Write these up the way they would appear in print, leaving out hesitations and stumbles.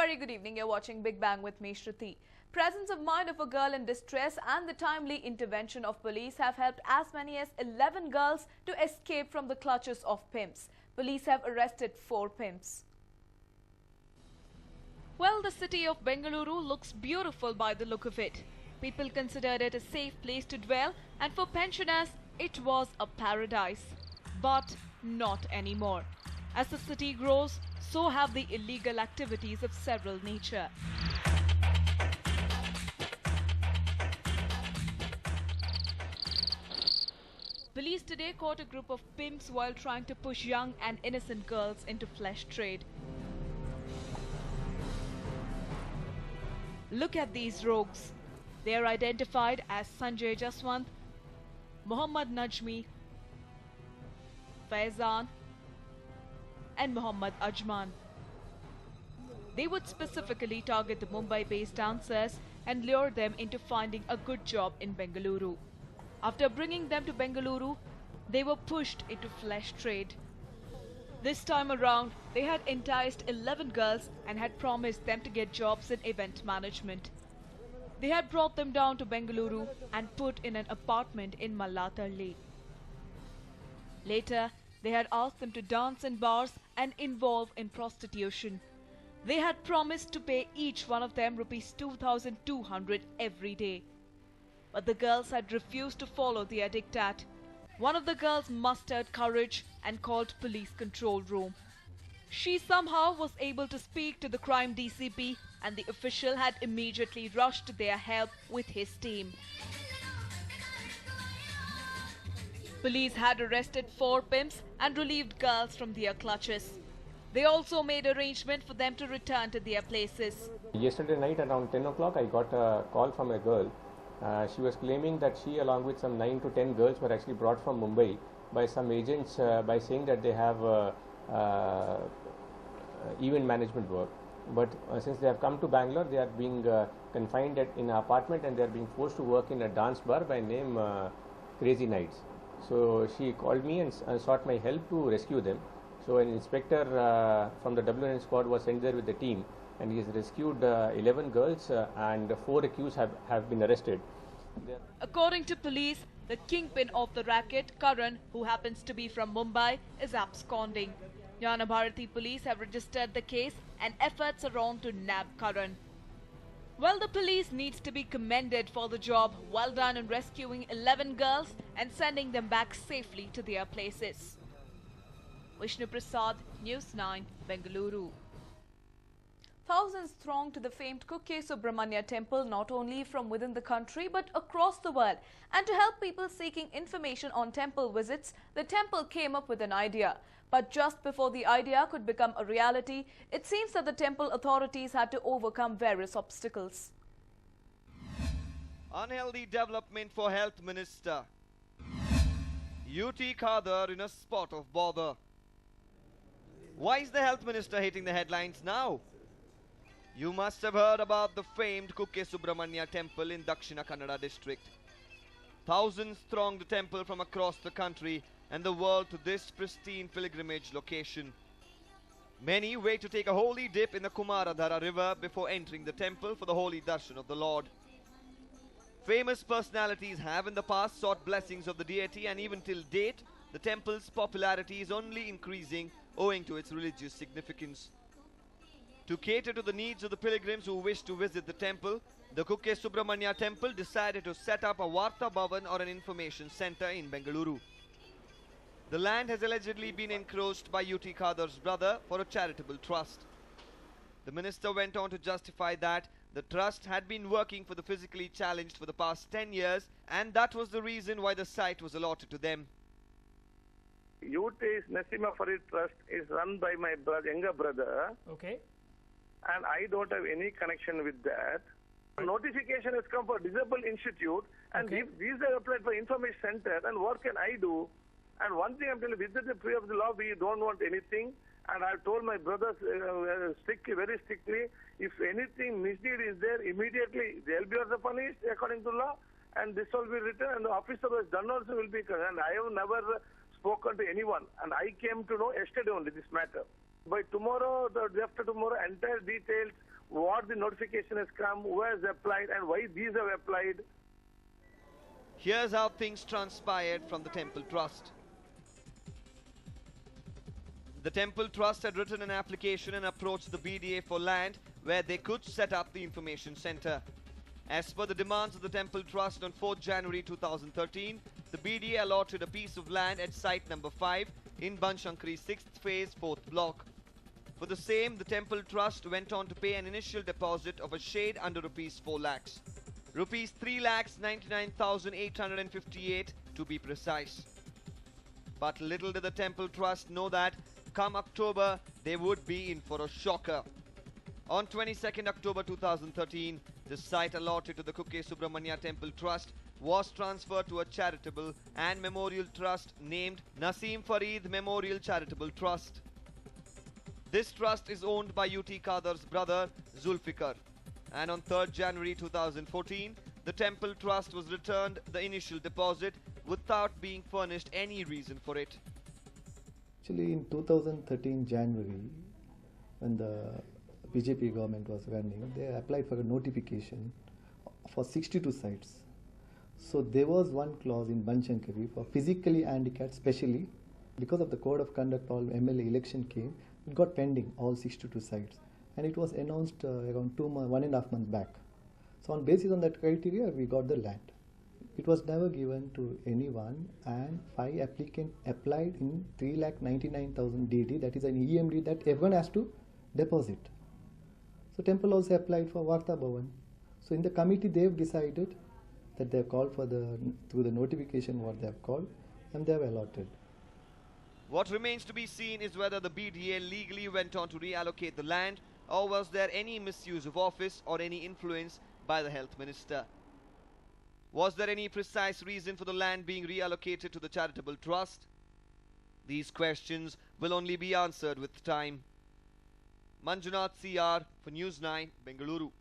very good evening. You're watching Big Bang with me, Shruti. Presence of mind of a girl in distress and the timely intervention of police have helped as many as 11 girls to escape from the clutches of pimps. Police have arrested 4 pimps. Well, the city of Bengaluru looks beautiful by the look of it. People considered it a safe place to dwell, and for pensioners, it was a paradise. But not anymore. As the city grows, so have the illegal activities of several nature. Police today caught a group of pimps while trying to push young and innocent girls into flesh trade. Look at these rogues. They are identified as Sanjay Jaswant, Muhammad Najmi, Faizan and Muhammad Ajman. They would specifically target the Mumbai-based dancers and lure them into finding a good job in Bengaluru. After bringing them to Bengaluru, they were pushed into flesh trade. This time around, they had enticed 11 girls and had promised them to get jobs in event management. They had brought them down to Bengaluru and put in an apartment in Mallatalli. Later, they had asked them to dance in bars and involve in prostitution. They had promised to pay each one of them rupees 2,200 every day. But the girls had refused to follow their diktat. One of the girls mustered courage and called police control room. She somehow was able to speak to the crime DCP, and the official had immediately rushed to their help with his team. Police had arrested 4 pimps and relieved girls from their clutches. They also made arrangement for them to return to their places. Yesterday night around 10 o'clock I got a call from a girl. She was claiming that she along with some 9 to 10 girls were actually brought from Mumbai by some agents by saying that they have event management work. But since they have come to Bangalore, they are being confined in an apartment and they are being forced to work in a dance bar by name Crazy Nights. So she called me and sought my help to rescue them. So an inspector from the WN squad was sent there with the team, and he has rescued 11 girls and 4 accused have been arrested. According to police, the kingpin of the racket, Karan, who happens to be from Mumbai, is absconding. Jnana Bharati police have registered the case and efforts are on to nab Karan. Well, the police needs to be commended for the job well done in rescuing 11 girls and sending them back safely to their places. Vishnu Prasad, News9, Bengaluru. Thousands thronged to the famed Kukke Subramanya temple not only from within the country but across the world. And to help people seeking information on temple visits, the temple came up with an idea. But just before the idea could become a reality, it seems that the temple authorities had to overcome various obstacles. Unhealthy development for Health Minister. UT Khadar in a spot of bother. Why is the Health Minister hitting the headlines now? You must have heard about the famed Kukke Subramanya temple in Dakshina Kannada district. Thousands thronged the temple from across the country and the world to this pristine pilgrimage location. Many wait to take a holy dip in the Kumaradhara river before entering the temple for the holy darshan of the Lord. Famous personalities have in the past sought blessings of the deity, and even till date, the temple's popularity is only increasing owing to its religious significance. To cater to the needs of the pilgrims who wish to visit the temple, the Kukke Subramanya temple decided to set up a Varta Bhavan or an information center in Bengaluru. The land has allegedly been encroached by UT Khadar's brother for a charitable trust. The minister went on to justify that the trust had been working for the physically challenged for the past 10 years, and that was the reason why the site was allotted to them. UT's Nasima Farid Trust is run by my younger brother. Okay. And I don't have any connection with that. Notification has come for Disabled Institute, and Okay. if these are applied for information center, then what can I do? And one thing I'm telling you, within the pre of the law, we don't want anything. And I've told my brothers strictly, very strictly, if anything misdeed is there, immediately they'll be also punished according to law, and this will be written, and the officer who has done also will be. And I have never spoken to anyone, and I came to know yesterday only this matter. By tomorrow, the day after tomorrow, entire details, what the notification has come, who has applied and why these have applied. Here's how things transpired from the Temple Trust. The Temple Trust had written an application and approached the BDA for land where they could set up the information center. As per the demands of the Temple Trust on 4th January 2013, the BDA allotted a piece of land at site number 5 in Banshankari's 6th phase 4th block. For the same, the Temple Trust went on to pay an initial deposit of a shade under rupees 4 lakhs. Rupees 3,99,858 to be precise. But little did the Temple Trust know that come October, they would be in for a shocker. On 22nd October 2013, the site allotted to the Kukke Subramanya Temple Trust was transferred to a charitable and memorial trust named Naseem Fareed Memorial Charitable Trust. This trust is owned by UT Qadar's brother Zulfikar. And on 3rd January 2014, the Temple Trust was returned the initial deposit without being furnished any reason for it. Actually, in 2013 January, when the BJP government was running, they applied for a notification for 62 sites. So there was one clause in Banshankari for physically handicapped, specially because of the code of conduct, all MLA election came, it got pending, all 62 sites, and it was announced around 1.5 months back. So on basis on that criteria, we got the land. It was never given to anyone, and 5 applicants applied in 3,99,000 DD, that is an EMD that everyone has to deposit. So Temple also applied for Varta Bhavan. So in the committee, they have decided that they have called for through the notification what they have called, and they have allotted. What remains to be seen is whether the BDA legally went on to reallocate the land, or was there any misuse of office or any influence by the Health Minister. Was there any precise reason for the land being reallocated to the charitable trust? These questions will only be answered with time. Manjunath CR for News9, Bengaluru.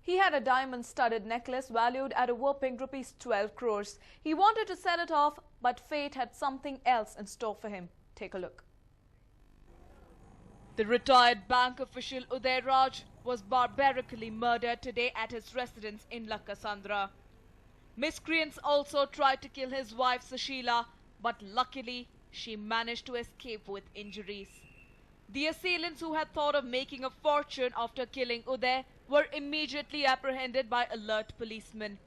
He had a diamond-studded necklace valued at a whopping rupees 12 crores. He wanted to sell it off, but fate had something else in store for him. Take a look. The retired bank official Uday Raj was barbarically murdered today at his residence in Lakasandra. Miscreants also tried to kill his wife Sushila, but luckily she managed to escape with injuries. The assailants, who had thought of making a fortune after killing Uday, were immediately apprehended by alert policemen.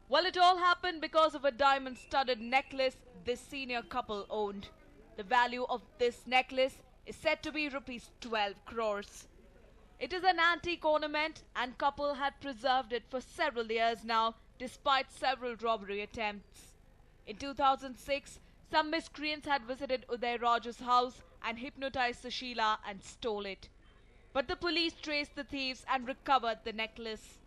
Well, it all happened because of a diamond-studded necklace this senior couple owned. The value of this necklace is said to be rupees 12 crores. It is an antique ornament, and couple had preserved it for several years now, despite several robbery attempts. In 2006, some miscreants had visited Uday Raj's house and hypnotized Sushila and stole it. But the police traced the thieves and recovered the necklace.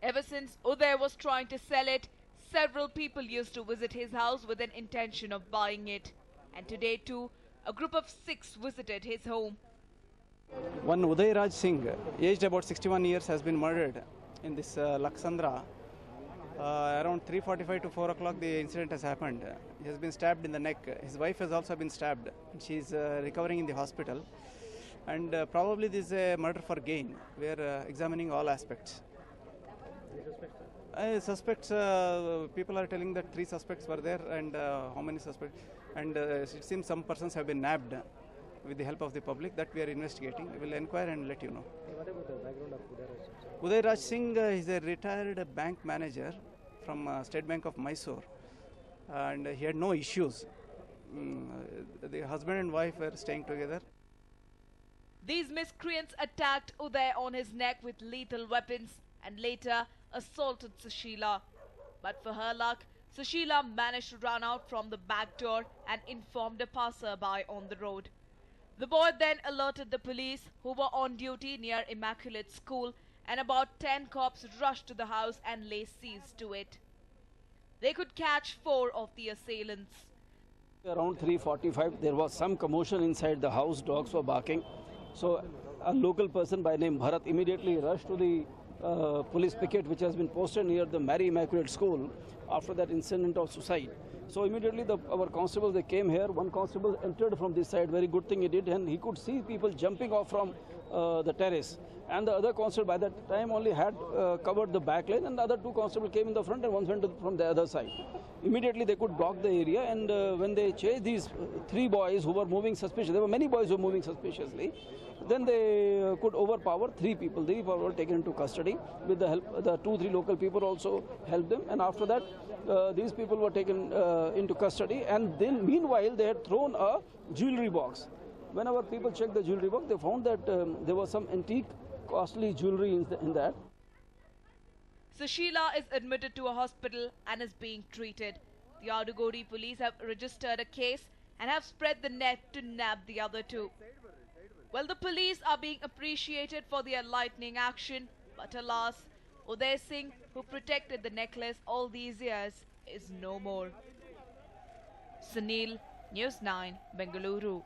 Ever since Uday was trying to sell it, several people used to visit his house with an intention of buying it. And today too, a group of 6 visited his home. One Uday Raj Singh, aged about 61 years, has been murdered in this Laksandra. Around 3:45 to 4 o'clock the incident has happened. He has been stabbed in the neck. His wife has also been stabbed. She is recovering in the hospital. And probably this is a murder for gain. We are examining all aspects. Suspects, people are telling that 3 suspects were there, and how many suspects? And it seems some persons have been nabbed with the help of the public. That we are investigating. We will inquire and let you know. What about the background of Uday Raj Singh is a retired bank manager from State Bank of Mysore, and he had no issues. The husband and wife were staying together. These miscreants attacked Uday on his neck with lethal weapons and later assaulted Sushila. But for her luck, Sushila managed to run out from the back door and informed a passerby on the road. The boy then alerted the police, who were on duty near Immaculate School, and about 10 cops rushed to the house and lay siege to it. They could catch 4 of the assailants. Around 3:45, there was some commotion inside the house. Dogs were barking. So a local person by name Bharat immediately rushed to the police picket which has been posted near the Mary Immaculate School after that incident of suicide. So immediately our constables, they came here. One constable entered from this side, very good thing he did, and he could see people jumping off from the terrace. And the other constable by that time only had covered the back lane, and the other two constables came in the front and one went from the other side. Immediately they could block the area, and when they chased these three boys who were moving suspiciously, there were many boys who were moving suspiciously, then they could overpower three people. Three people were taken into custody with the help, the 2-3 local people also helped them, and after that these people were taken into custody, and then meanwhile they had thrown a jewelry box. Whenever people checked the jewelry box, they found that there was some antique costly jewelry in that. Sushila is admitted to a hospital and is being treated. The Adugodi police have registered a case and have spread the net to nab the other two. Well, the police are being appreciated for their lightning action, but alas, Uday Singh, who protected the necklace all these years, is no more. Sunil, News 9, Bengaluru.